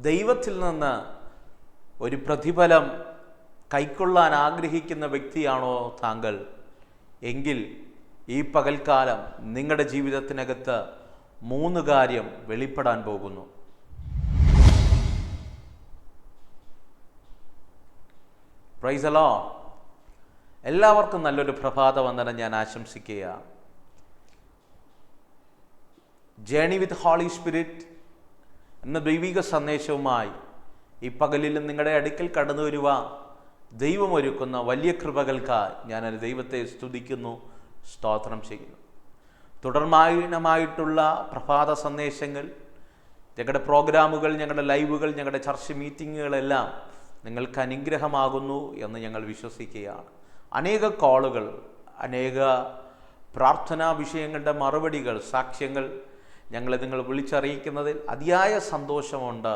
ദൈവത്തിൽ നിന്ന് ഒരു പ്രതിഫലം കൈക്കൊള്ളാൻ ആഗ്രഹിക്കുന്ന വ്യക്തിയാണോ താങ്കൾ എങ്കിൽ ഈ പകൽക്കാലം നിങ്ങളുടെ ജീവിതത്തിനകത്ത് 3 കാര്യം വെളിപ്പെടാൻ പോകുന്നു. Praise the Lord. എല്ലാവർക്കും നല്ലൊരു പ്രഭാതവന്ദനം ഞാൻ ആശംസിക്കുകയാണ്. ജേണി വിത്ത് ഹോളി സ്പിരിറ്റ് എന്ന ദൈവിക സന്ദേശവുമായി ഈ പകലിലും നിങ്ങളുടെ അടുക്കൽ കടന്നു വരുവാൻ ദൈവമൊരുക്കുന്ന വലിയ കൃപകൾക്കായി ഞാൻ ദൈവത്തെ സ്തുതിക്കുന്നു, സ്തോത്രം ചെയ്യുന്നു. തുടർമാനമായിട്ടുള്ള പ്രഭാത സന്ദേശങ്ങൾ, ഞങ്ങളുടെ പ്രോഗ്രാമുകൾ, ഞങ്ങളുടെ ലൈവുകൾ, ഞങ്ങളുടെ ചർച്ച മീറ്റിങ്ങുകളെല്ലാം നിങ്ങൾക്ക് അനുഗ്രഹമാകുന്നു എന്ന് ഞങ്ങൾ വിശ്വസിക്കുകയാണ്. അനേക കോളുകൾ, അനേക പ്രാർത്ഥനാ വിഷയങ്ങളുടെ മറുപടികൾ, സാക്ഷ്യങ്ങൾ നിങ്ങൾ വിളിച്ചറിയിക്കുന്നതിൽ അതിയായ സന്തോഷമുണ്ട്.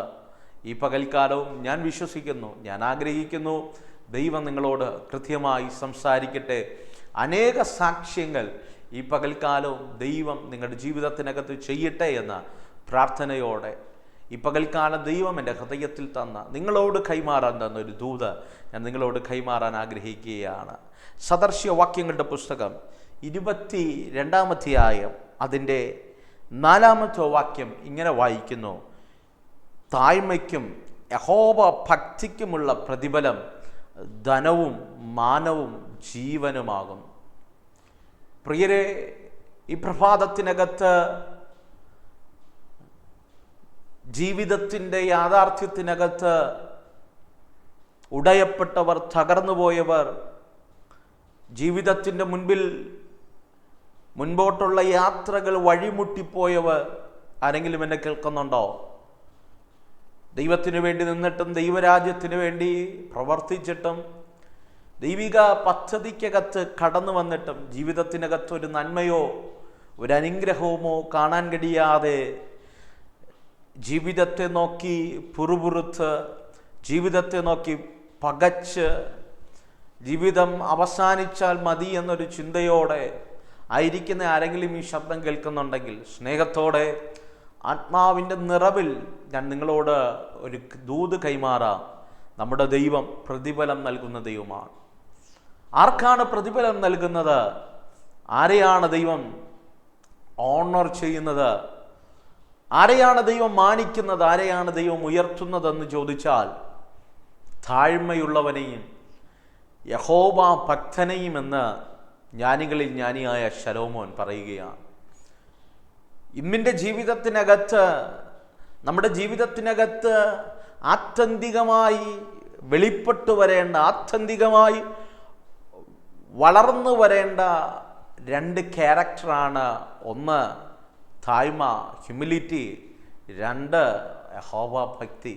ഈ പകൽക്കാലവും ഞാൻ വിശ്വസിക്കുന്നു, ഞാൻ ആഗ്രഹിക്കുന്നു ദൈവം നിങ്ങളോട് കൃത്യമായി സംസാരിക്കട്ടെ. അനേക സാക്ഷ്യങ്ങൾ ഈ പകൽക്കാലവും ദൈവം നിങ്ങളുടെ ജീവിതത്തിനകത്ത് ചെയ്യട്ടെ എന്ന പ്രാർത്ഥനയോടെ ഈ പകൽക്കാലം ദൈവം എൻ്റെ ഹൃദയത്തിൽ തന്ന, നിങ്ങളോട് കൈമാറാൻ തന്ന ഒരു ദൂത് ഞാൻ നിങ്ങളോട് കൈമാറാൻ ആഗ്രഹിക്കുകയാണ്. സദൃശ്യവാക്യങ്ങളുടെ പുസ്തകം 22-ാം അധ്യായം അതിൻ്റെ 4-ാമത്തെ വാക്യം ഇങ്ങനെ വായിക്കുന്നു: താഴ്മയ്ക്കും യഹോവ ഭക്തിക്കുമുള്ള പ്രതിഫലം ധനവും മാനവും ജീവനുമാകും. പ്രിയരെ, ഈ പ്രഭാതത്തിനകത്ത് ജീവിതത്തിൻ്റെ യാഥാർത്ഥ്യത്തിനകത്ത് ഉടയപ്പെട്ടവർ, തകർന്നുപോയവർ, ജീവിതത്തിൻ്റെ മുൻപോട്ടുള്ള യാത്രകൾ വഴിമുട്ടിപ്പോയവർ ആരെങ്കിലും എന്നെ കേൾക്കുന്നുണ്ടോ? ദൈവത്തിന് വേണ്ടി നിന്നിട്ടും ദൈവരാജ്യത്തിന് വേണ്ടി പ്രവർത്തിച്ചിട്ടും ദൈവിക പദ്ധതിക്കകത്ത് കടന്നു വന്നിട്ടും ജീവിതത്തിനകത്ത് ഒരു നന്മയോ ഒരു അനുഗ്രഹവുമോ കാണാൻ കഴിയാതെ ജീവിതത്തെ നോക്കി പുറുപുറുത്ത്, ജീവിതത്തെ നോക്കി പകച്ച്, ജീവിതം അവസാനിച്ചാൽ മതി എന്നൊരു ചിന്തയോടെ ആയിരിക്കുന്ന ആരെങ്കിലും ഈ ശബ്ദം കേൾക്കുന്നുണ്ടെങ്കിൽ സ്നേഹത്തോടെ ആത്മാവിൻ്റെ നിറവിൽ ഞാൻ നിങ്ങളോട് ഒരു ദൂത് കൈമാറാം. നമ്മുടെ ദൈവം പ്രതിഫലം നൽകുന്ന ദൈവമാണ്. ആർക്കാണ് പ്രതിഫലം നൽകുന്നത്? ആരെയാണ് ദൈവം ഓണർ ചെയ്യുന്നത്? ആരെയാണ് ദൈവം മാനിക്കുന്നത്? ആരെയാണ് ദൈവം ഉയർത്തുന്നതെന്ന് ചോദിച്ചാൽ താഴ്മയുള്ളവനെയും യഹോവ ഭക്തനെയും എന്ന് ജ്ഞാനികളിൽ ജ്ഞാനിയായ ശലോമോൻ പറയുകയാണ്. ഇന്നിൻ്റെ ജീവിതത്തിനകത്ത്, നമ്മുടെ ജീവിതത്തിനകത്ത് ആത്യന്തികമായി വെളിപ്പെട്ടു വരേണ്ട, ആത്യന്തികമായി വളർന്നു വരേണ്ട 2 ക്യാരക്ടറാണ്. ഒന്ന് താഴ്മ, ഹ്യൂമിലിറ്റി. 2 യഹോവ ഭക്തി.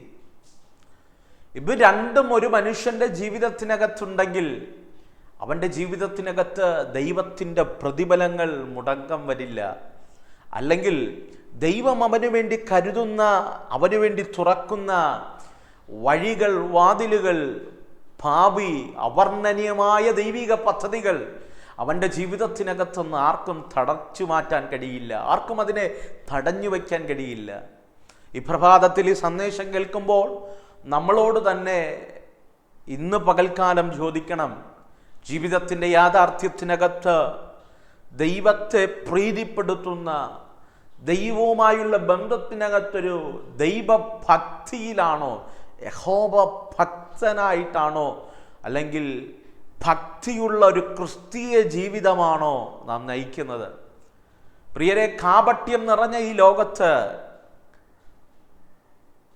ഇത് രണ്ടും ഒരു മനുഷ്യൻ്റെ ജീവിതത്തിനകത്തുണ്ടെങ്കിൽ അവൻ്റെ ജീവിതത്തിനകത്ത് ദൈവത്തിൻ്റെ പ്രതിഫലങ്ങൾ മുടക്കം വരില്ല. അല്ലെങ്കിൽ ദൈവം അവന് വേണ്ടി കരുതുന്ന, അവന് വേണ്ടി തുറക്കുന്ന വഴികൾ, വാതിലുകൾ, ഭാവി അവർണ്ണനീയമായ ദൈവിക പദ്ധതികൾ അവൻ്റെ ജീവിതത്തിനകത്തുനിന്ന് ആർക്കും തടച്ചു മാറ്റാൻ കഴിയില്ല, ആർക്കും അതിനെ തടഞ്ഞു വയ്ക്കാൻ കഴിയില്ല. ഈ പ്രഭാതത്തിൽ ഈ സന്ദേശം കേൾക്കുമ്പോൾ നമ്മളോട് തന്നെ ഇന്ന് പകൽക്കാലം ചോദിക്കണം, ജീവിതത്തിൻ്റെ യാഥാർത്ഥ്യത്തിനകത്ത് ദൈവത്തെ പ്രീതിപ്പെടുത്തുന്ന, ദൈവവുമായുള്ള ബന്ധത്തിനകത്തൊരു ദൈവഭക്തിയിലാണോ, യഹോവ ഭക്തനായിട്ടാണോ, അല്ലെങ്കിൽ ഭക്തിയുള്ള ഒരു ക്രിസ്തീയ ജീവിതമാണോ നാം നയിക്കുന്നത്? പ്രിയരെ, കാപട്യം നിറഞ്ഞ ഈ ലോകത്ത്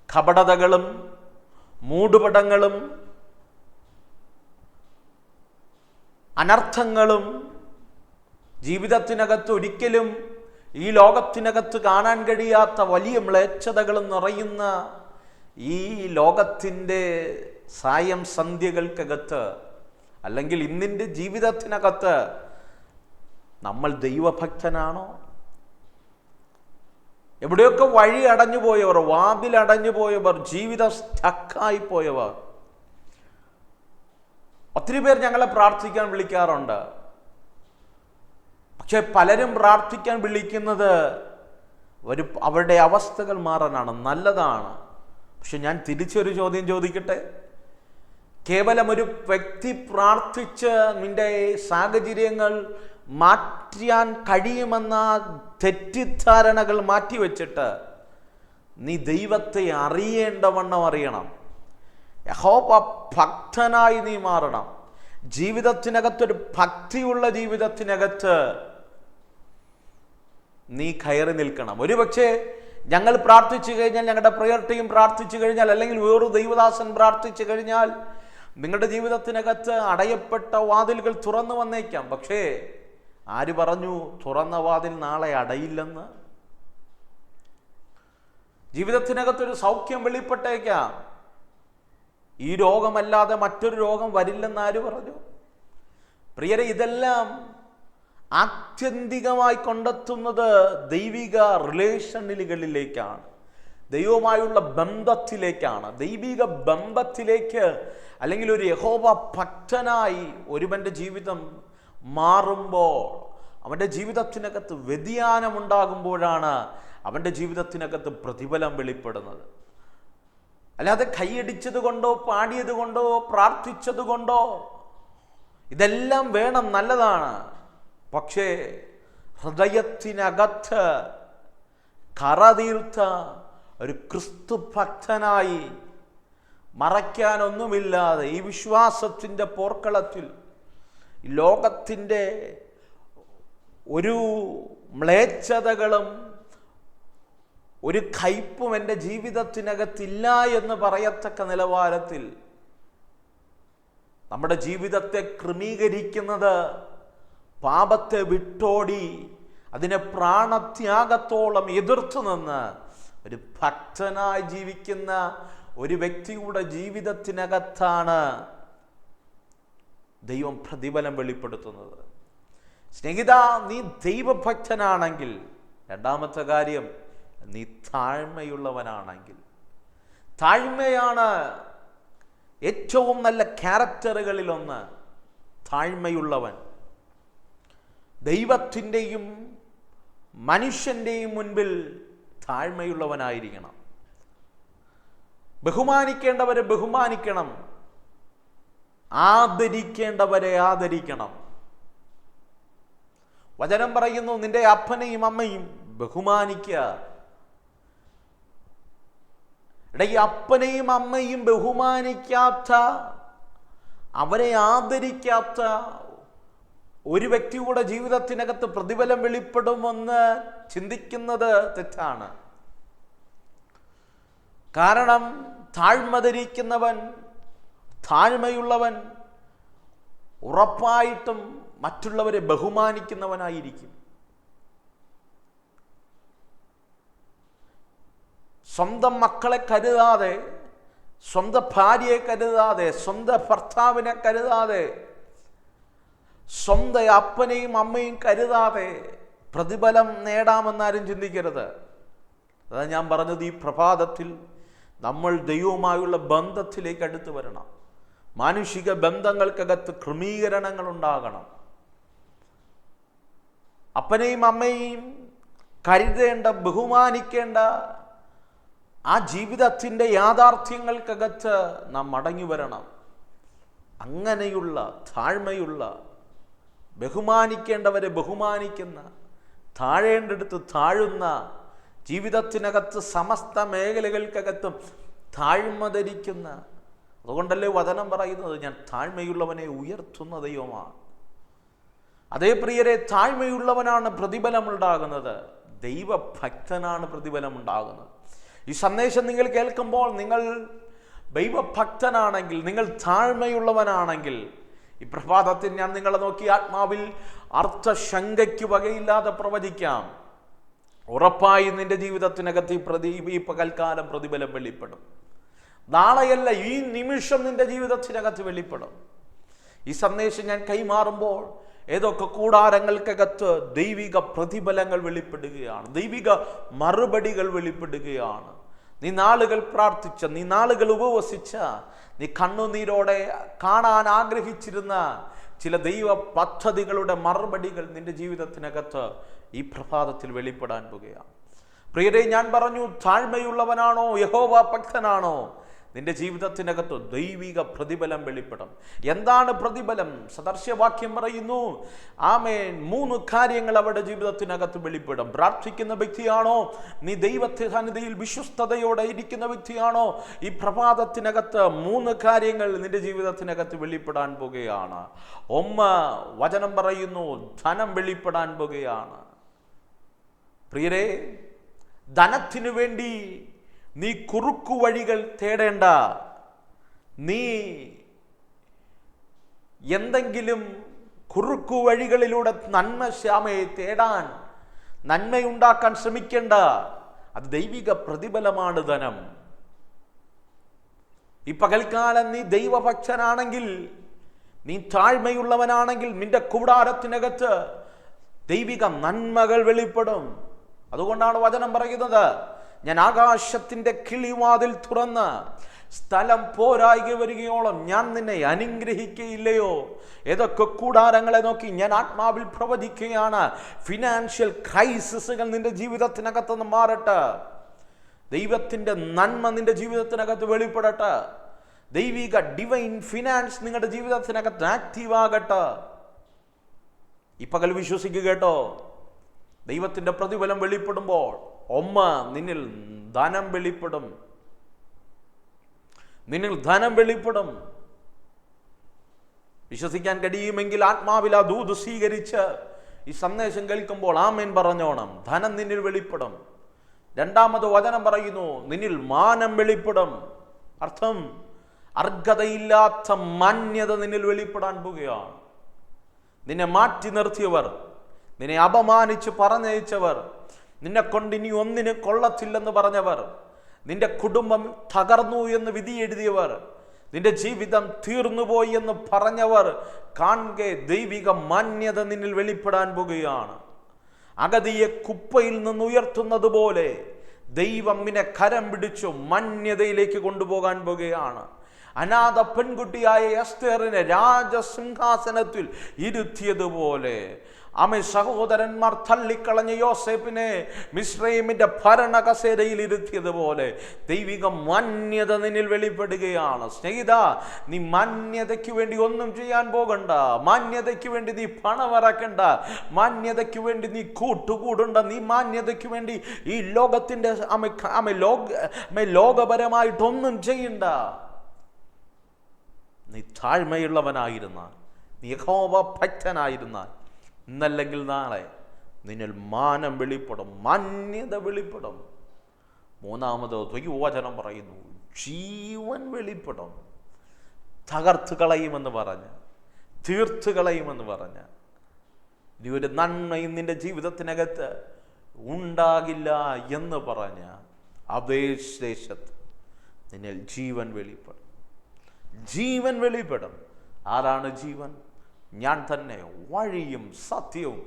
കപടതകളും മൂടുപടങ്ങളും അനർത്ഥങ്ങളും ജീവിതത്തിനകത്ത് ഒരിക്കലും ഈ ലോകത്തിനകത്ത് കാണാൻ കഴിയാത്ത വലിയ മ്ലേച്ഛതകളും നിറയുന്ന ഈ ലോകത്തിൻ്റെ സായം സന്ധ്യകൾക്കകത്ത്, അല്ലെങ്കിൽ ഇന്നിൻ്റെ ജീവിതത്തിനകത്ത് നമ്മൾ ദൈവഭക്തനാണോ? എവിടെയൊക്കെ വഴി അടഞ്ഞു പോയവർ, വാതിലടഞ്ഞു പോയവർ, ജീവിതം സ്റ്റക്കായി പോയവർ, ഒത്തിരി പേർ ഞങ്ങളെ പ്രാർത്ഥിക്കാൻ വിളിക്കാറുണ്ട്. പക്ഷെ പലരും പ്രാർത്ഥിക്കാൻ വിളിക്കുന്നത് അവരുടെ അവസ്ഥകൾ മാറാനാണ്. നല്ലതാണ്, പക്ഷെ ഞാൻ തിരിച്ചൊരു ചോദ്യം ചോദിക്കട്ടെ. കേവലം ഒരു വ്യക്തി പ്രാർത്ഥിച്ച് നിന്റെ സാഹചര്യങ്ങൾ മാറ്റാൻ കഴിയുമെന്ന തെറ്റിദ്ധാരണകൾ മാറ്റിവെച്ചിട്ട് നീ ദൈവത്തെ അറിയേണ്ടവണ്ണം അറിയണം. യഹോവ ഭക്തനായി നീ മാറണം. ജീവിതത്തിനകത്തൊരു ഭക്തിയുള്ള ജീവിതത്തിനകത്ത് നീ കയറി നിൽക്കണം. ഒരുപക്ഷെ ഞങ്ങൾ പ്രാർത്ഥിച്ചു കഴിഞ്ഞാൽ, ഞങ്ങളുടെ പ്രയർ ടീം പ്രാർത്ഥിച്ചു കഴിഞ്ഞാൽ, അല്ലെങ്കിൽ വേറൊരു ദൈവദാസൻ പ്രാർത്ഥിച്ചു കഴിഞ്ഞാൽ നിങ്ങളുടെ ജീവിതത്തിനകത്ത് അടയപ്പെട്ട വാതിലുകൾ തുറന്നു വന്നേക്കാം. പക്ഷേ ആര് പറഞ്ഞു തുറന്ന വാതിൽ നാളെ അടയില്ലെന്ന്? ജീവിതത്തിനകത്തൊരു സൗഖ്യം വെളിപ്പെട്ടേക്കാം. ഈ രോഗമല്ലാതെ മറ്റൊരു രോഗം വരില്ലെന്ന് ആര് പറഞ്ഞു? പ്രിയരെ, ഇതെല്ലാം ആത്യന്തികമായി കൊണ്ടെത്തുന്നത് ദൈവിക റിലേഷനുകളിലേക്കാണ്, ദൈവവുമായുള്ള ബന്ധത്തിലേക്കാണ്. ദൈവിക ബന്ധത്തിലേക്ക്, അല്ലെങ്കിൽ ഒരു യഹോവ ഭക്തനായി ഒരുവൻ്റെ ജീവിതം മാറുമ്പോൾ, അവൻ്റെ ജീവിതത്തിനകത്ത് വ്യതിയാനമുണ്ടാകുമ്പോഴാണ് അവൻ്റെ ജീവിതത്തിനകത്ത് പ്രതിഫലം വെളിപ്പെടുന്നത്. അല്ലാതെ കൈയടിച്ചത് കൊണ്ടോ പാടിയത് കൊണ്ടോ പ്രാർത്ഥിച്ചത് കൊണ്ടോ, ഇതെല്ലാം വേണം, നല്ലതാണ്. പക്ഷേ ഹൃദയത്തിനകത്ത് കറതീർത്ത ഒരു ക്രിസ്തു ഭക്തനായി, മറയ്ക്കാനൊന്നുമില്ലാതെ ഈ വിശ്വാസത്തിൻ്റെ പോർക്കളത്തിൽ ലോകത്തിൻ്റെ ഒരു മ്ലേച്ഛതകളും ഒരു കയ്പും എൻ്റെ ജീവിതത്തിനകത്തില്ല എന്ന് പറയത്തക്ക നിലവാരത്തിൽ നമ്മുടെ ജീവിതത്തെ ക്രമീകരിക്കുന്നത് പാപത്തെ വിട്ടോടി അതിനെ പ്രാണത്യാഗത്തോളം എതിർത്തു നിന്ന് ഒരു ഭക്തനായി ജീവിക്കുന്ന ഒരു വ്യക്തിയുടെ ജീവിതത്തിനകത്താണ് ദൈവം പ്രതിഫലം വെളിപ്പെടുത്തുന്നത്. സ്നേഹിത, നീ ദൈവഭക്തനാണെങ്കിൽ, രണ്ടാമത്തെ കാര്യം, നീ താഴ്മയുള്ളവനാണെങ്കിൽ. താഴ്മയാണ് ഏറ്റവും നല്ല ക്യാരക്ടറുകളിലൊന്ന്. താഴ്മയുള്ളവൻ ദൈവത്തിൻ്റെയും മനുഷ്യൻ്റെയും മുൻപിൽ താഴ്മയുള്ളവനായിരിക്കണം. ബഹുമാനിക്കേണ്ടവരെ ബഹുമാനിക്കണം, ആദരിക്കേണ്ടവരെ ആദരിക്കണം. വചനം പറയുന്നു, നിന്റെ അപ്പനെയും അമ്മയും ബഹുമാനിക്കുക. ഈ അപ്പനെയും അമ്മയും ബഹുമാനിക്കാത്ത, അവരെ ആദരിക്കാത്ത ഒരു വ്യക്തിയുടെ ജീവിതത്തിനകത്ത് പ്രതിഫലം വെളിപ്പെടുമെന്ന് ചിന്തിക്കുന്നത് തെറ്റാണ്. കാരണം താഴ്മ ധരിക്കുന്നവൻ, താഴ്മയുള്ളവൻ ഉറപ്പായിട്ടും മറ്റുള്ളവരെ ബഹുമാനിക്കുന്നവനായിരിക്കും. സ്വന്തം മക്കളെ കരുതാതെ, സ്വന്തം ഭാര്യയെ കരുതാതെ, സ്വന്തം ഭർത്താവിനെ കരുതാതെ, സ്വന്തം അപ്പനെയും അമ്മയും കരുതാതെ പ്രതിഫലം നേടാമെന്നാരും ചിന്തിക്കരുത്. അതാ ഞാൻ പറഞ്ഞത്, ഈ പ്രഭാതത്തിൽ നമ്മൾ ദൈവവുമായുള്ള ബന്ധത്തിലേക്ക് അടുത്ത് വരണം. മാനുഷിക ബന്ധങ്ങൾക്കകത്ത് ക്രമീകരണങ്ങൾ ഉണ്ടാകണം. അപ്പനെയും അമ്മയെയും കരുതേണ്ട, ബഹുമാനിക്കേണ്ട ആ ജീവിതത്തിൻ്റെ യാഥാർത്ഥ്യങ്ങൾക്കകത്ത് നാം മടങ്ങി വരണം. അങ്ങനെയുള്ള താഴ്മയുള്ള, ബഹുമാനിക്കേണ്ടവരെ ബഹുമാനിക്കുന്ന, താഴേണ്ടടുത്ത് താഴുന്ന, ജീവിതത്തിനകത്ത് സമസ്ത മേഖലകൾക്കകത്തും താഴ്മ ധരിക്കുന്ന, അതുകൊണ്ടല്ലേ വചനം പറയുന്നത്, ഞാൻ താഴ്മയുള്ളവനെ ഉയർത്തുന്ന ദൈവമാണ്. അതേ പ്രിയരെ, താഴ്മയുള്ളവനാണ് പ്രതിഫലമുണ്ടാകുന്നത്. ദൈവഭക്തനാണ് പ്രതിഫലമുണ്ടാകുന്നത്. ഈ സന്ദേശം നിങ്ങൾ കേൾക്കുമ്പോൾ നിങ്ങൾ ദൈവഭക്തനാണെങ്കിൽ, നിങ്ങൾ താഴ്മയുള്ളവനാണെങ്കിൽ, ഈ പ്രഭാതത്തിൽ ഞാൻ നിങ്ങളെ നോക്കി ആത്മാവിൽ അർത്ഥശങ്കയ്ക്ക് വകയില്ലാതെ പ്രവചിക്കാം, ഉറപ്പായി നിന്റെ ജീവിതത്തിനകത്ത് ഈ പകൽക്കാലം പ്രതിഫലം വെളിപ്പെടും. നാളെയല്ല, ഈ നിമിഷം നിന്റെ ജീവിതത്തിനകത്ത് വെളിപ്പെടും. ഈ സന്ദേശം ഞാൻ കൈമാറുമ്പോൾ ഏതൊക്കെ കൂടാരങ്ങൾക്കകത്ത് ദൈവിക പ്രതിഫലങ്ങൾ വെളിപ്പെടുകയാണ്, ദൈവിക മറുപടികൾ വെളിപ്പെടുകയാണ്. നീ നാളുകൾ പ്രാർത്ഥിച്ച, നീ നാളുകൾ ഉപവസിച്ച, നീ കണ്ണുനീരോടെ കാണാൻ ആഗ്രഹിച്ചിരുന്ന ചില ദൈവ പദ്ധതികളുടെ മറുപടികൾ നിന്റെ ജീവിതത്തിനകത്ത് ഈ പ്രഭാതത്തിൽ വെളിപ്പെടാൻ പോകുകയാണ്. പ്രിയരെ, ഞാൻ പറഞ്ഞു, താഴ്മയുള്ളവനാണോ, യഹോവ ഭക്തനാണോ, നിന്റെ ജീവിതത്തിനകത്ത് ദൈവിക പ്രതിഫലം വെളിപ്പെടും. എന്താണ് പ്രതിഫലം? സദർശ്യവാക്യം പറയുന്നു, ആമേൻ, 3 കാര്യങ്ങൾ അവരുടെ ജീവിതത്തിനകത്ത് വെളിപ്പെടും. പ്രാർത്ഥിക്കുന്ന വ്യക്തിയാണോ, നീ ദൈവത്തെ സന്നിധിയിൽ വിശ്വസ്തയോടെ ഇരിക്കുന്ന വ്യക്തിയാണോ, ഈ പ്രഭാതത്തിനകത്ത് 3 കാര്യങ്ങൾ നിന്റെ ജീവിതത്തിനകത്ത് വെളിപ്പെടാൻ പോകുകയാണ്. വചനം പറയുന്നു, ധനം വെളിപ്പെടാൻ പോകുകയാണ്. പ്രിയരെ, ധനത്തിനു വേണ്ടി നീ കുറുക്കു വഴികൾ തേടേണ്ട. നീ എന്തെങ്കിലും കുറുക്കു വഴികളിലൂടെ നന്മശ്യാമയെ തേടാൻ, നന്മയുണ്ടാക്കാൻ ശ്രമിക്കേണ്ട. അത് ദൈവിക പ്രതിഫലമാണ് ധനം. ഈ പകൽക്കാലം നീ ദൈവഭക്തനാണെങ്കിൽ, നീ താഴ്മയുള്ളവനാണെങ്കിൽ, നിന്റെ കൂടാരത്തിനകത്ത് ദൈവിക നന്മകൾ വെളിപ്പെടും. അതുകൊണ്ടാണ് വചനം പറയുന്നത്, ഞാൻ ആകാശത്തിൻ്റെ കിളിവാതിൽ തുറന്ന് സ്ഥലം പോരായി വരികയോളം ഞാൻ നിന്നെ അനുഗ്രഹിക്കുകയില്ലയോ. ഏതൊക്കെ കൂടാരങ്ങളെ നോക്കി ഞാൻ ആത്മാവിൽ പ്രവചിക്കുകയാണ്. ഫിനാൻഷ്യൽ ക്രൈസിസുകൾ നിന്റെ ജീവിതത്തിനകത്തുനിന്ന് മാറട്ടെ. ദൈവത്തിൻ്റെ നന്മ നിന്റെ ജീവിതത്തിനകത്ത് വെളിപ്പെടട്ടെ. ദൈവിക ഡിവൈൻ ഫിനാൻസ് നിങ്ങളുടെ ജീവിതത്തിനകത്ത് ആക്റ്റീവ് ആകട്ടെ. ഈ പകൽ വിശ്വസിക്കുക കേട്ടോ. ദൈവത്തിൻ്റെ പ്രതിഫലം വെളിപ്പെടുമ്പോൾ നിന്നിൽ ധനം വെളിപ്പെടും. നിന്നിൽ ധനം വെളിപ്പെടും. വിശ്വസിക്കാൻ കഴിയുമെങ്കിൽ ആത്മാവിൽ ആ ദൂത് സ്വീകരിച്ച് ഈ സന്ദേശം കേൾക്കുമ്പോൾ ആമേൻ പറഞ്ഞോണം. ധനം നിന്നിൽ വെളിപ്പെടും. 2ാമത് വചനം പറയുന്നു, നിന്നിൽ മാനം വെളിപ്പെടും. അർത്ഥം, അർഹതയില്ലാത്ത മാന്യത നിന്നിൽ വെളിപ്പെടാൻ പോകുകയാണ്. നിന്നെ മാറ്റി നിർത്തിയവർ, നിന്നെ അപമാനിച്ച് പറഞ്ഞയച്ചവർ, നിന്നെ കൊണ്ട് ഇനി ഒന്നിന് കൊള്ളത്തില്ലെന്ന് പറഞ്ഞവർ, നിന്റെ കുടുംബം തകർന്നു എന്ന് വിധി എഴുതിയവർ, നിന്റെ ജീവിതം തീർന്നുപോയി എന്ന് പറഞ്ഞവർ കാണെ ദൈവിക മാന്യത നിന്നിൽ വെളിപ്പെടാൻ പോകുകയാണ്. അഗതിയെ കുപ്പയിൽ നിന്ന് ഉയർത്തുന്നത് പോലെ ദൈവം നിന്നെ കരം പിടിച്ചു മാന്യതയിലേക്ക് കൊണ്ടുപോകാൻ പോകുകയാണ്. അനാഥ പെൺകുട്ടിയായ എസ്തേറിനെ രാജസിംഹാസനത്തിൽ ഇരുത്തിയതുപോലെ, സഹോദരന്മാർ തള്ളിക്കളഞ്ഞ യോസേപ്പിനെ മിസ്രയീമിന്റെ ഭരണ കസേരയിൽ ഇരുത്തിയതുപോലെ ദൈവിക മാന്യത നിന്നിൽ വെളിപ്പെടുകയാണ്. സ്നേഹിത, നീ മാന്യതയ്ക്ക് വേണ്ടി ഒന്നും ചെയ്യാൻ പോകണ്ട. മാന്യതയ്ക്ക് വേണ്ടി നീ പണമിറക്കണ്ട. മാന്യതയ്ക്ക് വേണ്ടി നീ കൂട്ടുകൂടണ്ട. നീ മാന്യതയ്ക്ക് വേണ്ടി ഈ ലോകത്തിന്റെ ലോകപരമായിട്ടൊന്നും ചെയ്യണ്ട. നീ താഴ്മയുള്ളവനായിരുന്നാൽ, നീ യഹോവ ഭക്തനായിരുന്നാൽ, ഇന്നല്ലെങ്കിൽ നാളെ നിന്നിൽ മാനം വെളിപ്പെടും, മാന്യത വെളിപ്പെടും. 3ാമത് വചനം പറയുന്നു, ജീവൻ വെളിപ്പെടും. തകർത്ത് കളയുമെന്ന് പറഞ്ഞ്, തീർത്ത് കളയുമെന്ന് പറഞ്ഞ്, നീ ഒരു നന്മയും നിന്റെ ജീവിതത്തിനകത്ത് ഉണ്ടാകില്ല എന്ന് പറഞ്ഞ അപേക്ഷദേശത്ത് നിന്നിൽ ജീവൻ വെളിപ്പെടും. ജീവൻ വെളിപ്പെടും. ആരാണ് ജീവൻ? ഞാൻ തന്നെ വഴിയും സത്യവും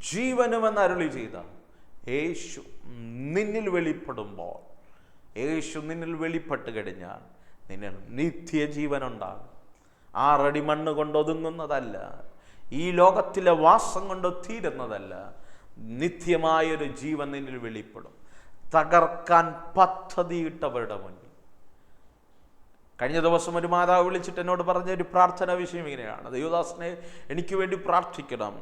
ജീവനുമെന്ന് അരുളി ചെയ്ത യേശു നിന്നിൽ വെളിപ്പെടുമ്പോൾ, യേശു നിന്നിൽ വെളിപ്പെട്ട് കഴിഞ്ഞാൽ നിന്നിൽ നിത്യജീവനുണ്ടാകും. 6 അടി മണ്ണ് കൊണ്ട് ഒതുങ്ങുന്നതല്ല, ഈ ലോകത്തിലെ വാസം കൊണ്ട് തീരുന്നതല്ല. നിത്യമായൊരു ജീവൻ നിന്നിൽ വെളിപ്പെടും. തകർക്കാൻ പദ്ധതിയിട്ടവരുടെ മുന്നിൽ. കഴിഞ്ഞ ദിവസം ഒരു മാതാവ് വിളിച്ചിട്ട് എന്നോട് പറഞ്ഞ ഒരു പ്രാർത്ഥന വിഷയം ഇങ്ങനെയാണ്, ദൈവദാസനെ എനിക്ക് വേണ്ടി പ്രാർത്ഥിക്കണം.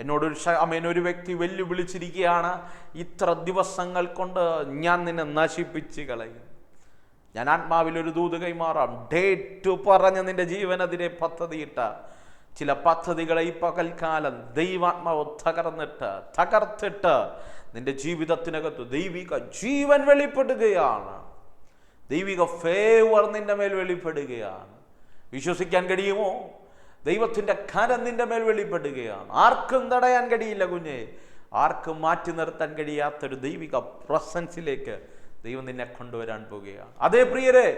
എന്നോടൊരു വ്യക്തി വെല്ലുവിളിച്ചിരിക്കുകയാണ്, ഇത്ര ദിവസങ്ങൾ കൊണ്ട് ഞാൻ നിന്നെ നശിപ്പിച്ച് കളയും. ഞാൻ ആത്മാവിലൊരു ദൂത് കൈമാറാം. ഡേറ്റ് പറഞ്ഞ് നിന്റെ ജീവനതിരെ പദ്ധതിയിട്ട ചില പദ്ധതികളെ ഈ പകൽക്കാലം ദൈവാത്മാവ് തകർത്തിട്ട് നിന്റെ ജീവിതത്തിനകത്ത് ദൈവിക ജീവൻ വെളിപ്പെടുകയാണ്. ദൈവിക ഫേവർ നിന്റെ മേൽ വെളിപ്പെടുകയാണ്. വിശ്വസിക്കാൻ കഴിയുമോ? ദൈവത്തിൻ്റെ കരം നിന്റെ മേൽ വെളിപ്പെടുകയാണ്. ആർക്കും തടയാൻ കഴിയില്ല കുഞ്ഞെ. ആർക്കും മാറ്റി നിർത്താൻ കഴിയാത്തൊരു ദൈവിക പ്രസൻസിലേക്ക് ദൈവം നിന്നെ കൊണ്ടുവരാൻ പോകുകയാണ്. അതേ പ്രിയരെ,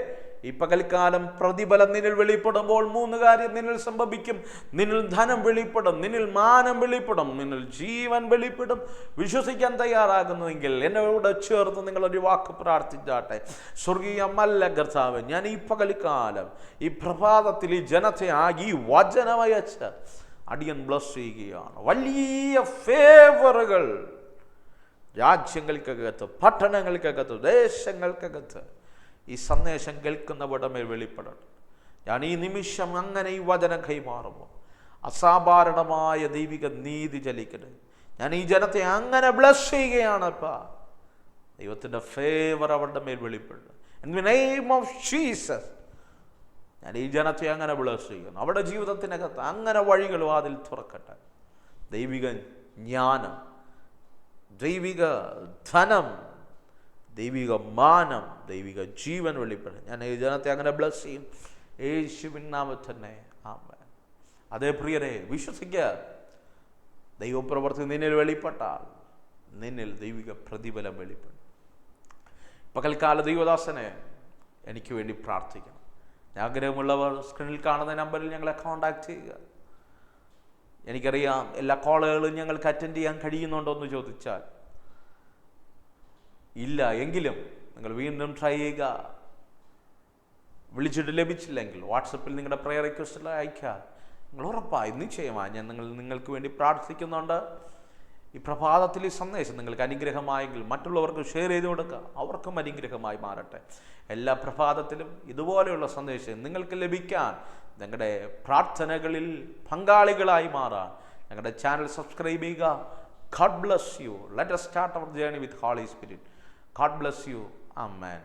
ഈ പകൽക്കാലം പ്രതിഫലം നിന്നിൽ വെളിപ്പെടുമ്പോൾ 3 കാര്യം നിന്നിൽ സംഭവിക്കും. നിന്നിൽ ധനം വെളിപ്പെടും, നിന്നിൽ മാനം വെളിപ്പെടും, നിന്നിൽ ജീവൻ വെളിപ്പെടും. വിശ്വസിക്കാൻ തയ്യാറാകുന്നുവെങ്കിൽ എന്നോട് ചേർത്ത് നിങ്ങളൊരു വാക്ക് പ്രാർത്ഥിച്ചാട്ടെ. സ്വർഗീയമല്ല കർത്താവേ, ഞാൻ ഈ പകൽക്കാലം ഈ പ്രഭാതത്തിൽ ഈ ജനത്തെ ഈ വചനമയച്ച് അടിയൻ ബ്ലസ് ചെയ്യുകയാണ്. വലിയ ഫേവറുകൾ രാജ്യങ്ങൾക്കകത്ത്, പട്ടണങ്ങൾക്കകത്ത്, ദേശങ്ങൾക്കകത്ത് ഈ സന്ദേശം കേൾക്കുന്നവരുടെ മേൽ വെളിപ്പെടട്ടെ. ഞാൻ ഈ നിമിഷം അങ്ങനെ ഈ വചനം കൈമാറുമ്പോൾ അസാധാരണമായ ദൈവിക നീതി ചലിക്കട്ടെ. ഞാൻ ഈ ജനത്തെ അങ്ങനെ ബ്ലസ് ചെയ്യുകയാണപ്പാ. ദൈവത്തിൻ്റെ ഫേവർ അവരുടെ മേൽ വെളിപ്പെടും. In the name of Jesus ഞാൻ ഈ ജനത്തെ അങ്ങനെ ബ്ലസ് ചെയ്യുന്നു. അവരുടെ ജീവിതത്തിനകത്ത് അങ്ങനെ വഴികൾ വാതിൽ തുറക്കട്ടെ. ദൈവിക ജ്ഞാനം, ദൈവിക ധനം, ദൈവിക മാനം, ദൈവിക ജീവൻ വെളിപ്പെടും. ഞാൻ ഈ ജനത്തെ അങ്ങനെ ബ്ലസ് ചെയ്യും യേശുവിൻ നാമത്തിൽ തന്നെ. ആമേൻ. അതേ പ്രിയരെ, വിശ്വസിക്കുക. ദൈവപ്രവൃത്തി നിന്നിൽ വെളിപ്പെട്ടാൽ നിന്നിൽ ദൈവിക പ്രതിഫലം വെളിപ്പെടും. പകൽക്കാല ദൈവദാസനെ എനിക്ക് വേണ്ടി പ്രാർത്ഥിക്കണം. ആഗ്രഹമുള്ളവർ സ്ക്രീനിൽ കാണുന്ന നമ്പറിൽ ഞങ്ങളെ കോൺടാക്ട് ചെയ്യുക. എനിക്കറിയാം എല്ലാ കോളുകളും ഞങ്ങൾക്ക് അറ്റൻഡ് ചെയ്യാൻ കഴിയുന്നുണ്ടോ എന്ന് ചോദിച്ചാൽ ഇല്ല. എങ്കിലും നിങ്ങൾ വീണ്ടും ട്രൈ ചെയ്യുക. വിളിച്ചിട്ട് ലഭിച്ചില്ലെങ്കിൽ വാട്സപ്പിൽ നിങ്ങളുടെ പ്രയർ റിക്വസ്റ്റ് അയക്കുക. നിങ്ങൾ ഉറപ്പായി നിശ്ചയമായി നിങ്ങൾക്ക് വേണ്ടി പ്രാർത്ഥിക്കുന്നുണ്ട്. ഈ പ്രഭാതത്തിൽ ഈ സന്ദേശം നിങ്ങൾക്ക് അനുഗ്രഹമായെങ്കിൽ മറ്റുള്ളവർക്ക് ഷെയർ ചെയ്ത് കൊടുക്കുക. അവർക്കും അനുഗ്രഹമായി മാറട്ടെ. എല്ലാ പ്രഭാതത്തിലും ഇതുപോലെയുള്ള സന്ദേശം നിങ്ങൾക്ക് ലഭിക്കാൻ നിങ്ങളുടെ പ്രാർത്ഥനകളിൽ പങ്കാളികളായി മാറാൻ ഞങ്ങളുടെ ചാനൽ സബ്സ്ക്രൈബ് ചെയ്യുക. God bless you. Let us start our journey with Holy Spirit. God bless you. Amen.